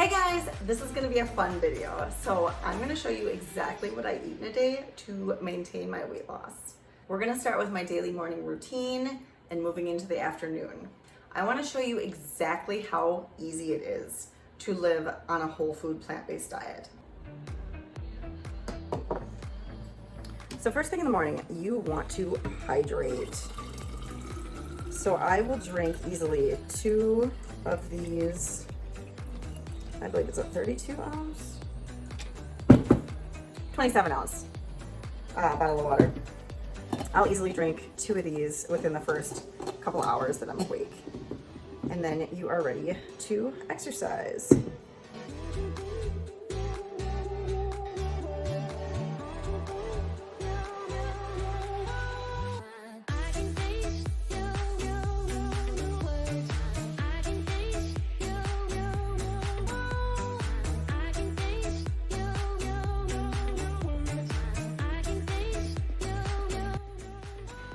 Hey guys, this is gonna be a fun video. So I'm gonna show you exactly what I eat in a day to maintain my weight loss. We're gonna start with my daily morning routine and moving into the afternoon. I wanna show you exactly how easy it is to live on a whole food plant-based diet. So first thing in the morning, you want to hydrate. So I will drink easily 2 of these, I believe it's a 32 ounce, 27 ounce bottle of water. I'll easily drink 2 of these within the first couple hours that I'm awake. And then you are ready to exercise.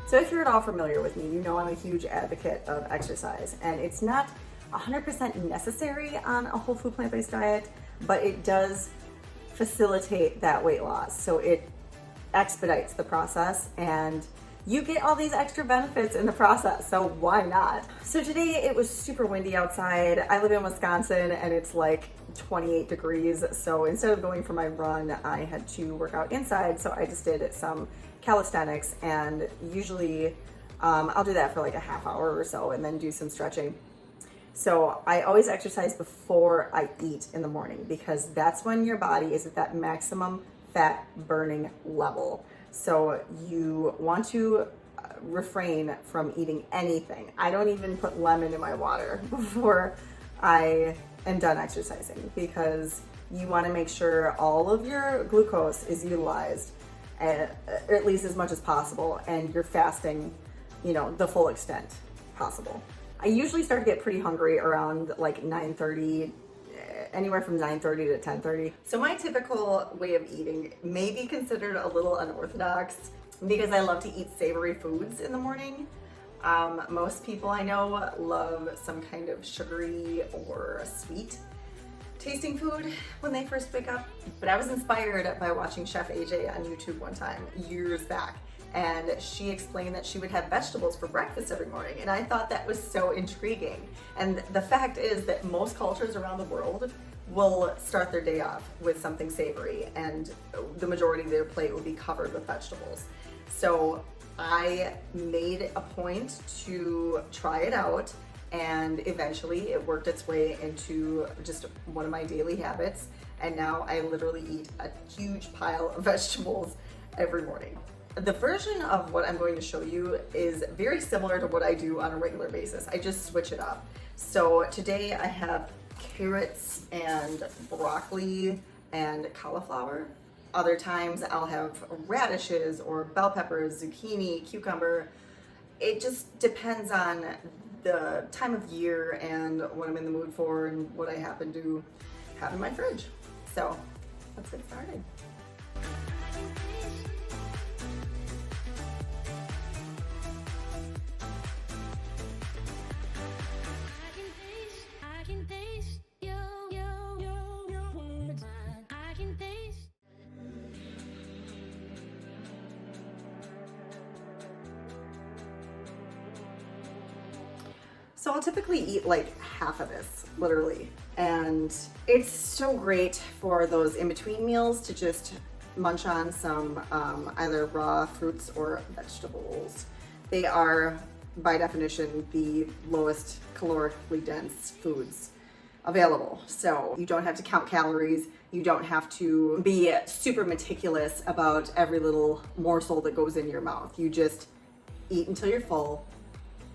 So if you're at all familiar with me, you know I'm a huge advocate of exercise, and it's not 100% necessary on a whole food plant-based diet, but it does facilitate that weight loss. So it expedites the process and you get all these extra benefits in the process, so why not? So today it was super windy outside. I live in Wisconsin and it's like 28 degrees. So instead of going for my run, I had to work out inside. So I just did some calisthenics, and usually I'll do that for like a half hour or so and then do some stretching. So I always exercise before I eat in the morning because that's when your body is at that maximum fat burning level. So you want to refrain from eating anything. I don't even put lemon in my water before I am done exercising because you want to make sure all of your glucose is utilized at least as much as possible, and you're fasting, you know, the full extent possible. I usually start to get pretty hungry around like 9:30, anywhere from 9:30 to 10:30. So my typical way of eating may be considered a little unorthodox because I love to eat savory foods in the morning. Most people I know love some kind of sugary or sweet tasting food when they first wake up. But I was inspired by watching Chef AJ on YouTube one time, years back, and she explained that she would have vegetables for breakfast every morning, and I thought that was so intriguing. And the fact is that most cultures around the world will start their day off with something savory, and the majority of their plate will be covered with vegetables. So I made a point to try it out, and eventually it worked its way into just one of my daily habits, and now I literally eat a huge pile of vegetables every morning. The version of what I'm going to show you is very similar to what I do on a regular basis. I just switch it up. So today I have carrots and broccoli and cauliflower. Other times I'll have radishes or bell peppers, zucchini, cucumber. It just depends on the time of year and what I'm in the mood for and what I happen to have in my fridge. So let's get started. So I'll typically eat like half of this, literally. And it's so great for those in-between meals to just munch on some either raw fruits or vegetables. They are, by definition, the lowest calorically dense foods available. So you don't have to count calories. You don't have to be super meticulous about every little morsel that goes in your mouth. You just eat until you're full,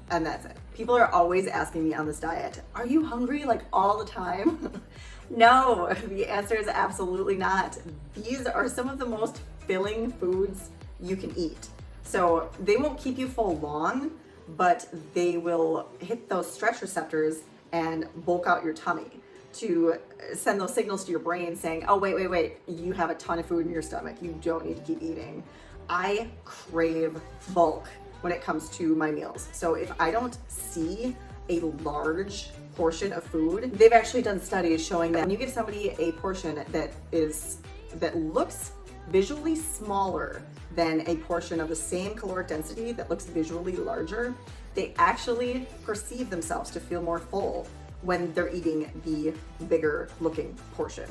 and that's it. People are always asking me on this diet, are you hungry like all the time? No, the answer is absolutely not. These are some of the most filling foods you can eat. So they won't keep you full long, but they will hit those stretch receptors and bulk out your tummy to send those signals to your brain saying, oh, wait, you have a ton of food in your stomach. You don't need to keep eating. I crave bulk when it comes to my meals. So if I don't see a large portion of food. They've actually done studies showing that when you give somebody a portion that looks visually smaller than a portion of the same caloric density that looks visually larger, they actually perceive themselves to feel more full when they're eating the bigger looking portion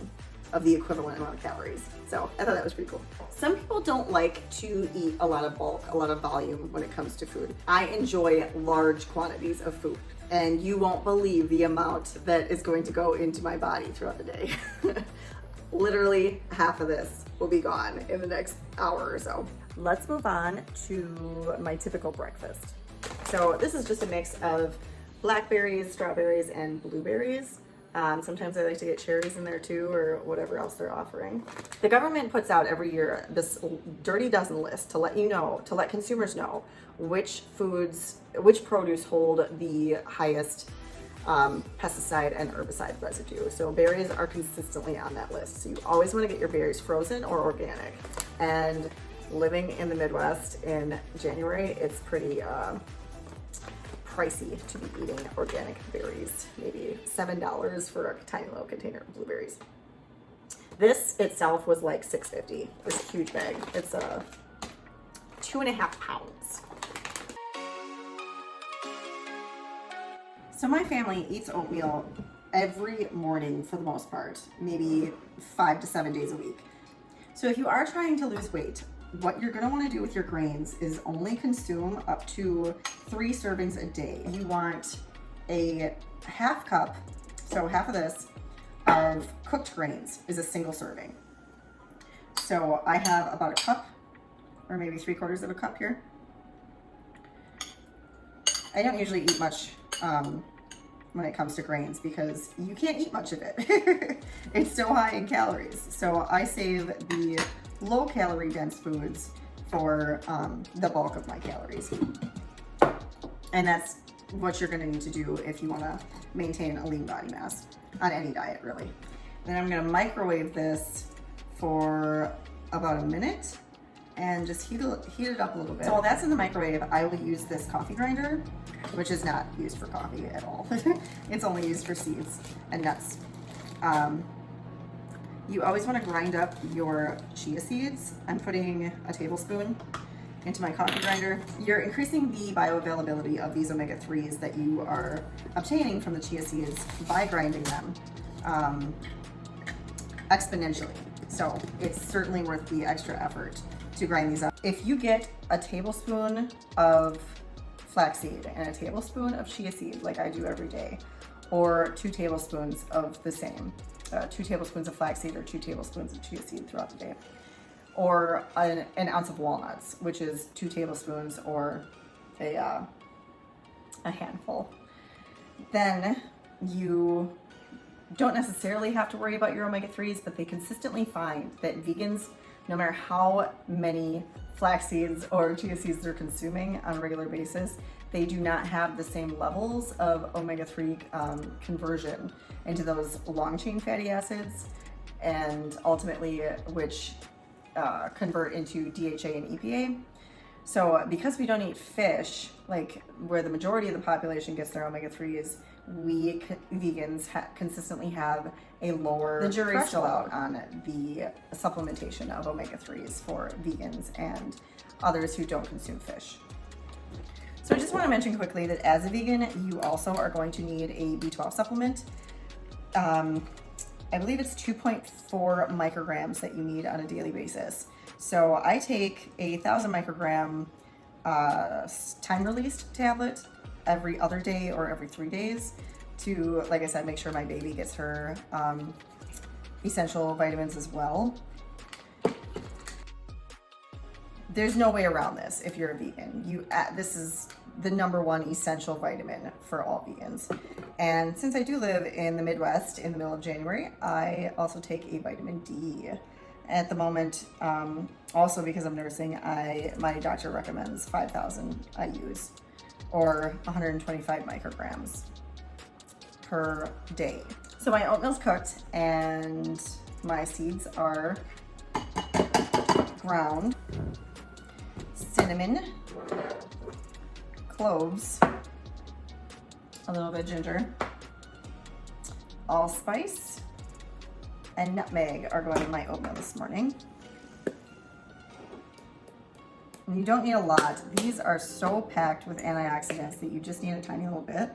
of the equivalent amount of calories. So I thought that was pretty cool. Some people don't like to eat a lot of bulk, a lot of volume when it comes to food. I enjoy large quantities of food, and you won't believe the amount that is going to go into my body throughout the day. Literally half of this will be gone in the next hour or so. Let's move on to my typical breakfast. So this is just a mix of blackberries, strawberries, and blueberries. Sometimes I like to get cherries in there too, or whatever else they're offering. The government puts out every year this dirty dozen list to let you know, to let consumers know which produce hold the highest pesticide and herbicide residue. So berries are consistently on that list. So you always want to get your berries frozen or organic. And living in the Midwest in January, it's pretty pricey to be eating organic berries. Maybe $7 for a tiny little container of blueberries. This itself was like $6.50. This huge bag. It's 2.5 pounds. So my family eats oatmeal every morning for the most part, maybe 5 to 7 days a week. So if you are trying to lose weight, what you're going to want to do with your grains is only consume up to 3 servings a day. You want a half cup, so half of this, of cooked grains is a single serving. So I have about a cup, or maybe 3/4 of a cup here. I don't usually eat much when it comes to grains because you can't eat much of it. It's so high in calories. So I save the low calorie dense foods for the bulk of my calories. And that's what you're gonna need to do if you wanna maintain a lean body mass on any diet, really. Then I'm gonna microwave this for about a minute and just heat it up a little bit. So while that's in the microwave, I will use this coffee grinder, which is not used for coffee at all. It's only used for seeds and nuts. You always want to grind up your chia seeds. I'm putting a tablespoon into my coffee grinder. You're increasing the bioavailability of these omega-3s that you are obtaining from the chia seeds by grinding them exponentially. So it's certainly worth the extra effort to grind these up. If you get a tablespoon of flaxseed and a tablespoon of chia seed, like I do every day, or 2 tablespoons of the same, 2 tablespoons of flaxseed or 2 tablespoons of chia seed throughout the day, or an ounce of walnuts, which is 2 tablespoons or a handful, then you don't necessarily have to worry about your omega-3s, but they consistently find that vegans, no matter how many flax seeds or chia seeds they're consuming on a regular basis, they do not have the same levels of omega-3 conversion into those long chain fatty acids, and ultimately which convert into DHA and EPA. So because we don't eat fish, like where the majority of the population gets their omega-3s, we vegans consistently have a lower the jury's still out on the supplementation of omega-3s for vegans and others who don't consume fish. So I just want to mention quickly that as a vegan, you also are going to need a B12 supplement. I believe it's 2.4 micrograms that you need on a daily basis. So I take a 1,000 microgram time-released tablet every other day or every 3 days to, like I said, make sure my baby gets her essential vitamins as well. There's no way around this if you're a vegan. This is the #1 essential vitamin for all vegans. And since I do live in the Midwest in the middle of January, I also take a vitamin D. At the moment, also because I'm nursing, my doctor recommends 5,000 IUs or 125 micrograms per day. So my oatmeal's cooked and my seeds are ground. Cinnamon, cloves, a little bit of ginger, allspice, and nutmeg are going in my oatmeal this morning. And you don't need a lot. These are so packed with antioxidants that you just need a tiny little bit.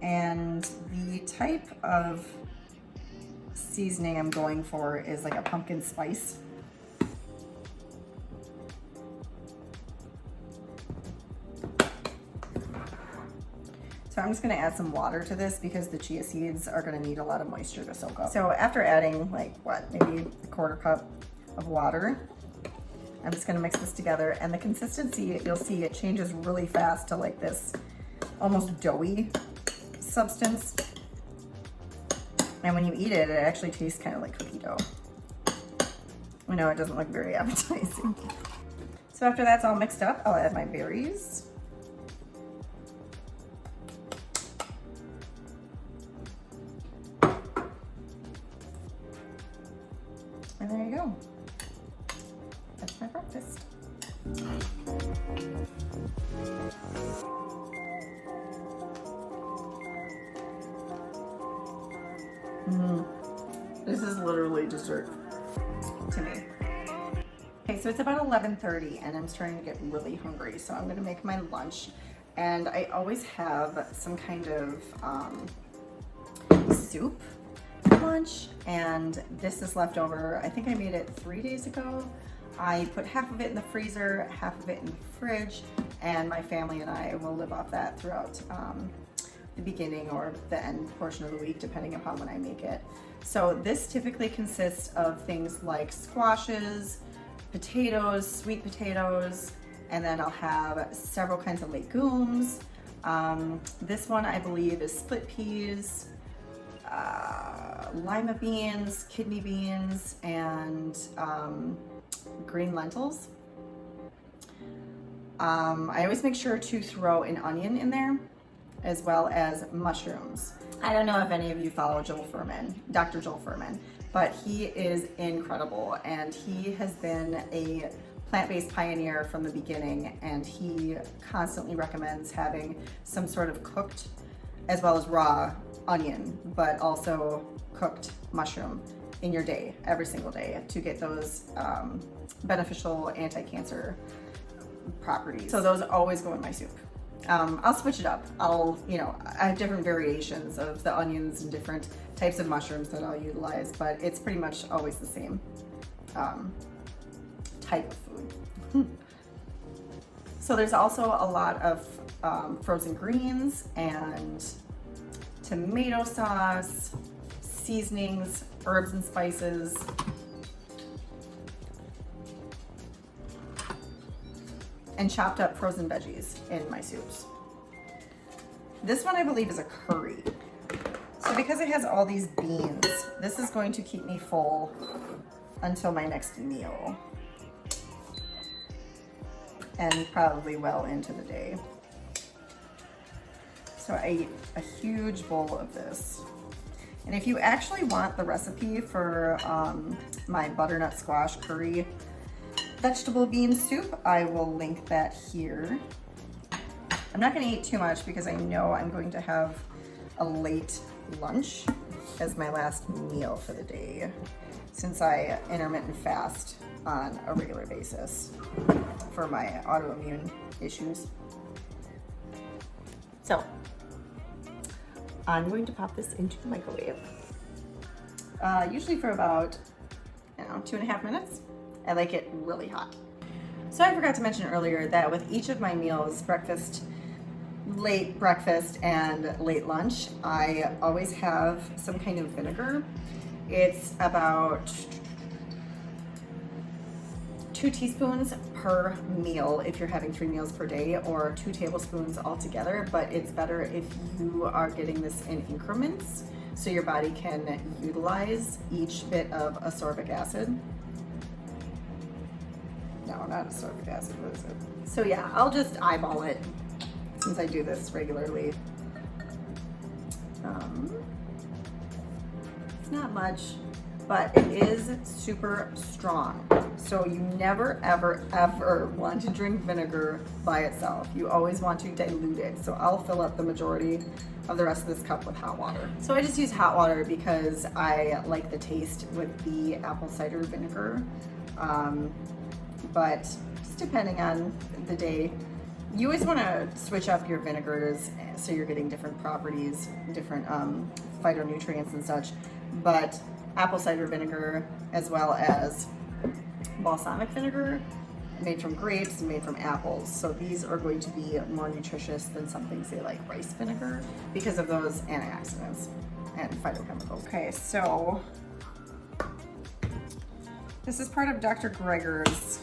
And the type of seasoning I'm going for is like a pumpkin spice. So I'm just gonna add some water to this because the chia seeds are gonna need a lot of moisture to soak up. So after adding like what, maybe a quarter cup of water, I'm just gonna mix this together, and the consistency, you'll see it changes really fast to like this almost doughy substance. And when you eat it, it actually tastes kind of like cookie dough. I know it doesn't look very appetizing. So after that's all mixed up, I'll add my berries. And there you go. That's my breakfast. This is literally dessert to me. Okay, so it's about 11:30 and I'm starting to get really hungry, so I'm gonna make my lunch. And I always have some kind of soup for lunch, and this is left over. I think I made it 3 days ago. I put half of it in the freezer, half of it in the fridge, and my family and I will live off that throughout the beginning or the end portion of the week, depending upon when I make it. So this typically consists of things like squashes, potatoes, sweet potatoes, and then I'll have several kinds of legumes. This one I believe is split peas, lima beans, kidney beans, and green lentils. I always make sure to throw an onion in there, as well as mushrooms. I don't know if any of you follow Joel Fuhrman, Dr. Joel Fuhrman, but he is incredible, and he has been a plant-based pioneer from the beginning, and he constantly recommends having some sort of cooked as well as raw onion, but also cooked mushroom in your day, every single day, to get those beneficial anti-cancer properties. So those always go in my soup. I'll switch it up. I have different variations of the onions and different types of mushrooms that I'll utilize, but it's pretty much always the same type of food. So there's also a lot of frozen greens and tomato sauce, seasonings, herbs and spices. And chopped up frozen veggies in my soups. This one I believe is a curry. So because it has all these beans, this is going to keep me full until my next meal. And probably well into the day. So I eat a huge bowl of this. And if you actually want the recipe for my butternut squash curry vegetable bean soup, I will link that here. I'm not gonna eat too much because I know I'm going to have a late lunch as my last meal for the day, since I intermittent fast on a regular basis for my autoimmune issues. So I'm going to pop this into the microwave, usually for about 2.5 minutes. I like it really hot. So I forgot to mention earlier that with each of my meals, breakfast, late breakfast, and late lunch, I always have some kind of vinegar. It's about 2 teaspoons per meal if you're having 3 meals per day, or 2 tablespoons altogether, but it's better if you are getting this in increments so your body can utilize each bit of ascorbic acid. No, not ascorbic acid, what is it? So yeah, I'll just eyeball it since I do this regularly. It's not much. but it is super strong. So you never, ever, ever want to drink vinegar by itself. You always want to dilute it. So I'll fill up the majority of the rest of this cup with hot water. So I just use hot water because I like the taste with the apple cider vinegar. But just depending on the day, you always want to switch up your vinegars so you're getting different properties, different phytonutrients and such. But apple cider vinegar, as well as balsamic vinegar, made from grapes and made from apples. So these are going to be more nutritious than something, say, like rice vinegar, because of those antioxidants and phytochemicals. Okay, so this is part of Dr. Greger's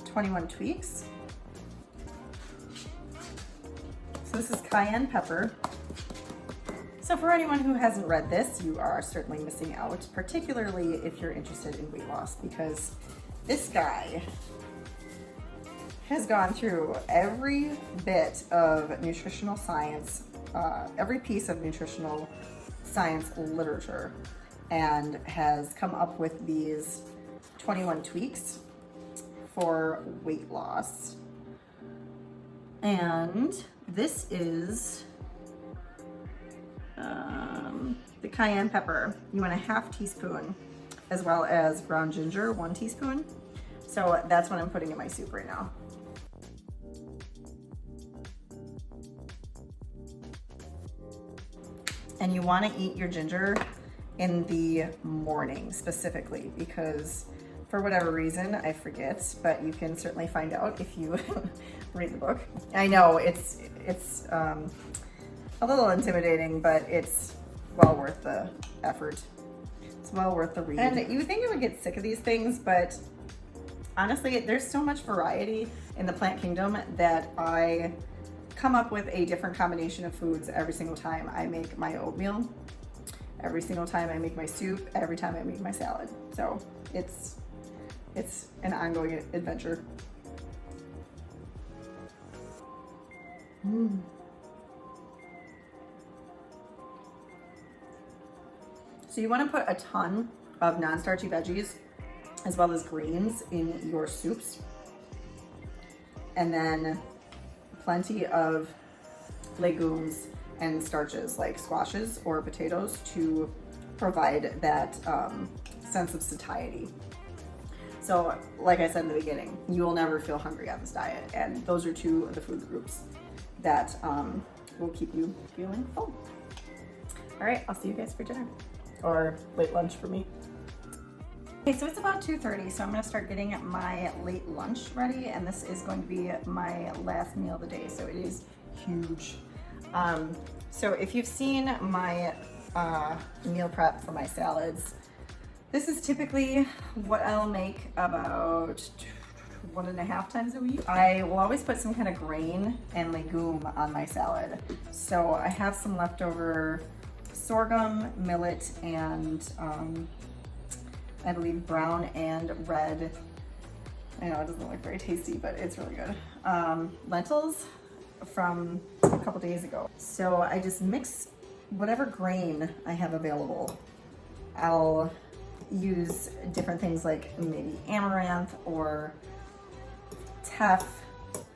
21 tweaks. So this is cayenne pepper. So for anyone who hasn't read this, you are certainly missing out, particularly if you're interested in weight loss, because this guy has gone through every bit of nutritional science, every piece of nutritional science literature, and has come up with these 21 tweaks for weight loss. And this is the cayenne pepper. You want a ½ teaspoon, as well as ground ginger, 1 teaspoon. So that's what I'm putting in my soup right now. And you want to eat your ginger in the morning specifically, because for whatever reason, I forget, but you can certainly find out if you read the book. I know it's a little intimidating, but it's well worth the effort. It's well worth the read. And you think I would get sick of these things, but honestly, there's so much variety in the plant kingdom that I come up with a different combination of foods every single time I make my oatmeal, every single time I make my soup, every time I make my salad. So it's an ongoing adventure. So you want to put a ton of non-starchy veggies as well as greens in your soups, and then plenty of legumes and starches like squashes or potatoes to provide that sense of satiety. So like I said in the beginning, you will never feel hungry on this diet, and those are two of the food groups that will keep you feeling full. All right, I'll see you guys for dinner, or late lunch for me. Okay, so it's about 2:30, so I'm gonna start getting my late lunch ready, and this is going to be my last meal of the day, so it is huge. So if you've seen my meal prep for my salads, this is typically what I'll make about 1.5 times a week. I will always put some kind of grain and legume on my salad. So I have some leftover sorghum, millet, and I believe brown and red. I know it doesn't look very tasty, but it's really good. Lentils from a couple days ago. So I just mix whatever grain I have available. I'll use different things like maybe amaranth or teff.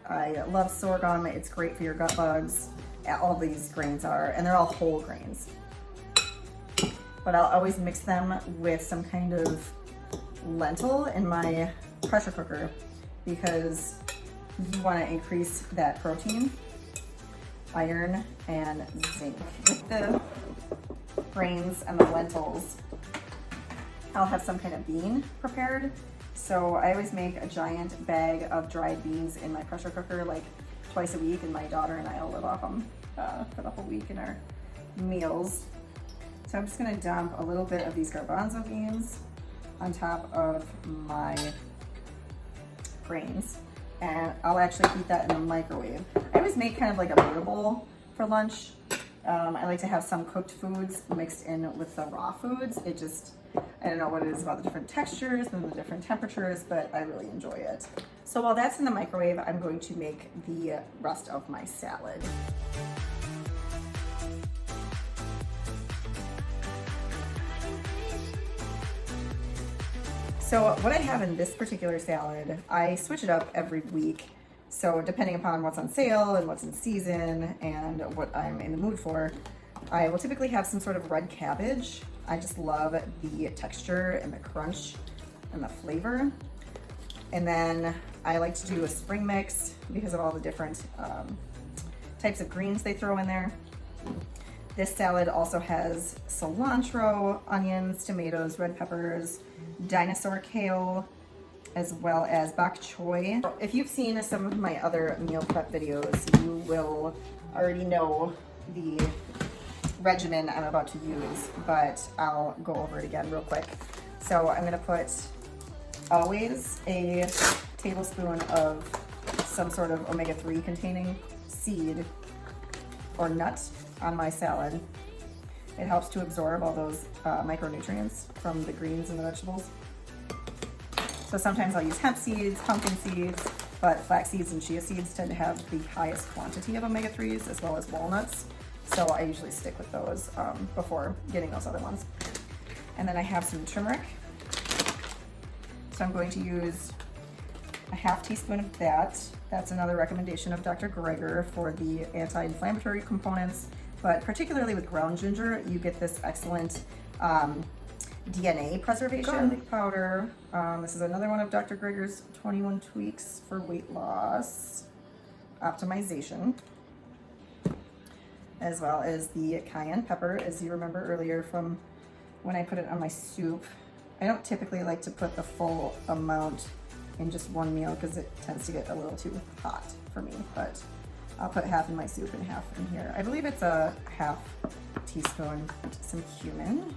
I love sorghum. It's great for your gut bugs. All these grains are, and they're all whole grains. But I'll always mix them with some kind of lentil in my pressure cooker, because you want to increase that protein, iron, and zinc. With the grains and the lentils, I'll have some kind of bean prepared. So I always make a giant bag of dried beans in my pressure cooker like twice a week, and my daughter and I will live off them for the whole week in our meals. So I'm just gonna dump a little bit of these garbanzo beans on top of my grains, and I'll actually heat that in the microwave. I always make kind of like a burger bowl for lunch. I like to have some cooked foods mixed in with the raw foods. It just, I don't know what it is about the different textures and the different temperatures, but I really enjoy it. So while that's in the microwave, I'm going to make the rest of my salad. So what I have in this particular salad, I switch it up every week. So depending upon what's on sale and what's in season and what I'm in the mood for, I will typically have some sort of red cabbage. I just love the texture and the crunch and the flavor. And then I like to do a spring mix because of all the different types of greens they throw in there. This salad also has cilantro, onions, tomatoes, red peppers, dinosaur kale, as well as bok choy. If you've seen some of my other meal prep videos, you will already know the regimen I'm about to use, but I'll go over it again real quick. So I'm gonna put always a tablespoon of some sort of omega-3 containing seed or nut on my salad. It helps to absorb all those micronutrients from the greens and the vegetables. So sometimes I'll use hemp seeds, pumpkin seeds, but flax seeds and chia seeds tend to have the highest quantity of omega-3s, as well as walnuts. So I usually stick with those before getting those other ones. And then I have some turmeric. So I'm going to use a ½ teaspoon of that. That's another recommendation of Dr. Greger for the anti-inflammatory components, but particularly with ground ginger, you get this excellent DNA preservation. Garlic powder. This is another one of Dr. Greger's 21 tweaks for weight loss optimization, as well as the cayenne pepper, as you remember earlier from when I put it on my soup. I don't typically like to put the full amount in just one meal because it tends to get a little too hot for me, but I'll put half in my soup and half in here. I believe it's a ½ teaspoon. Some cumin.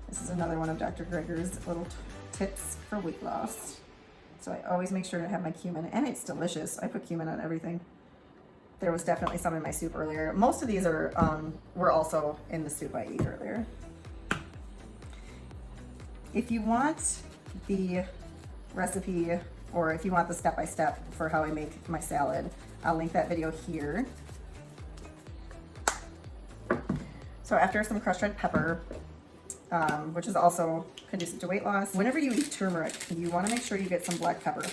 This is another one of Dr. Greger's little tips for weight loss. So I always make sure to have my cumin, and it's delicious. I put cumin on everything. There was definitely some in my soup earlier. Most of these are were also in the soup I ate earlier. If you want the recipe, or if you want the step-by-step for how I make my salad, I'll link that video here. So after some crushed red pepper, which is also conducive to weight loss, whenever you eat turmeric, you want to make sure you get some black pepper,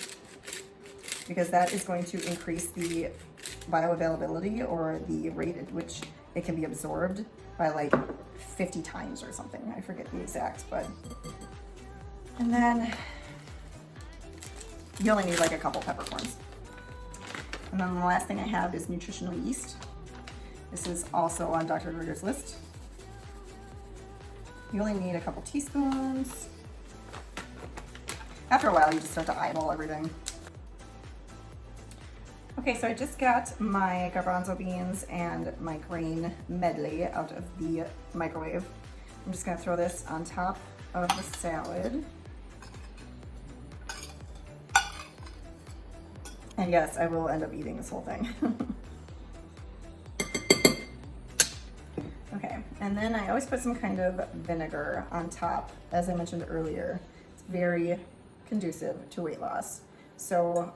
because that is going to increase the bioavailability, or the rate at which it can be absorbed, by like 50 times or something. I forget the exact, but. And then you only need like a couple peppercorns. And then the last thing I have is nutritional yeast. This is also on Dr. Greger's list. You only need a couple teaspoons. After a while, you just start to eyeball everything. Okay, so I just got my garbanzo beans and my grain medley out of the microwave. I'm just gonna throw this on top of the salad. And yes, I will end up eating this whole thing. Okay, and then I always put some kind of vinegar on top. As I mentioned earlier, it's very conducive to weight loss. So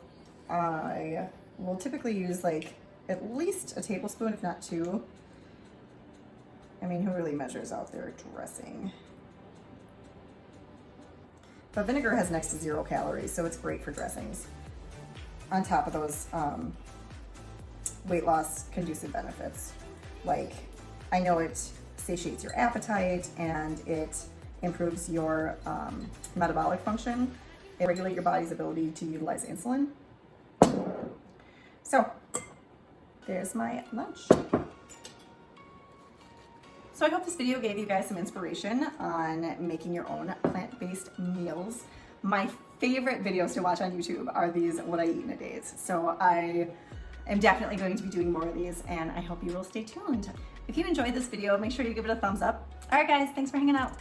I will typically use like at least a tablespoon, if not 2. I mean, who really measures out their dressing? But vinegar has next to 0 calories, so it's great for dressings, on top of those weight loss conducive benefits. Like, I know it satiates your appetite and it improves your metabolic function. It regulates your body's ability to utilize insulin. So there's my lunch. So I hope this video gave you guys some inspiration on making your own plant-based meals. My favorite videos to watch on YouTube are these what I eat in a days. So I am definitely going to be doing more of these, and I hope you will stay tuned. If you enjoyed this video, make sure you give it a thumbs up. All right guys, thanks for hanging out.